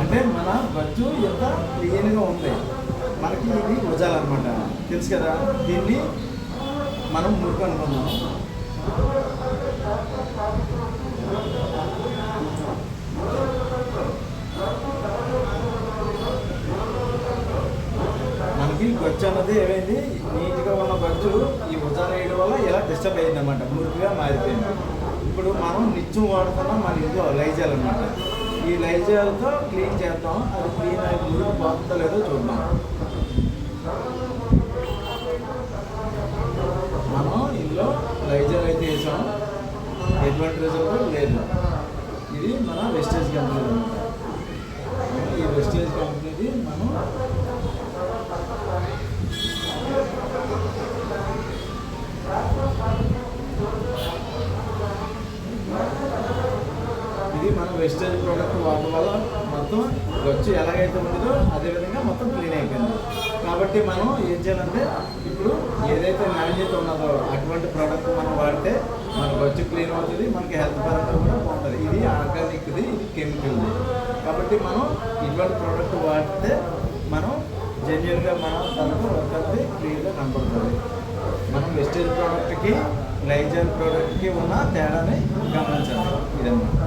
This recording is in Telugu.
అంటే మన బజ్జు ఎంత క్లీన్గా ఉంది. మనకి ఇది ఉజాలన్నమాట, తెలుసు కదా. దీన్ని మనం మురుకు అనుకుందాం. మనకి గొచ్చు అన్నది ఏమైంది, నీట్గా ఉన్న గొచ్చు ఈ ఉజాలు వేయడం వల్ల ఇలా డిస్టర్బ్ అయ్యింది అనమాట, మురికిగా మారిపోయింది. ఇప్పుడు మనం నిత్యం వాడుతున్నాం మన ఇంట్లో లైజాల్ అనమాట. ఈ లైజాల్తో క్లీన్ చేద్దాం, అది క్లీన్ అయి మురికి పోతుందో లేదో చూద్దాం. మనం ఇందులో లైజాల్ అయితే వేసాం, ఎటువంటి రిజల్ట్ లేదు. ఇది మన వెస్టేజ్ కంపెనీ అనమాట. ఈ వెస్టేజ్ కంపెనీది మనం ఇది మన వెస్టేజ్ ప్రోడక్ట్ వాడటం వల్ల మొత్తం గొచ్చు ఎలాగైతే ఉంటుందో అదేవిధంగా మొత్తం క్లీన్ అయిపోయింది. కాబట్టి మనం ఏం చేయాలంటే ఇప్పుడు ఏదైతే నాణ్యత ఉన్నదో అటువంటి ప్రోడక్ట్ మనం వాడితే మన గొచ్చు క్లీన్ అవుతుంది, మనకి హెల్త్ పరంగా కూడా బాగుంటుంది. ఇది ఆర్గానిక్ది, ఇది కెమికల్ది. కాబట్టి మనం ఇటువంటి ప్రోడక్ట్ వాడితే మనం జెన్యున్గా మనం దాంట్లో వర్క్ అనేది క్లియర్గా కనపడుతుంది. మనం వెస్టేజ్ ప్రోడక్ట్కి లైజాల్ ప్రోడక్ట్కి ఉన్న తేడాని గమనించాలి. ఇదన్నమాట.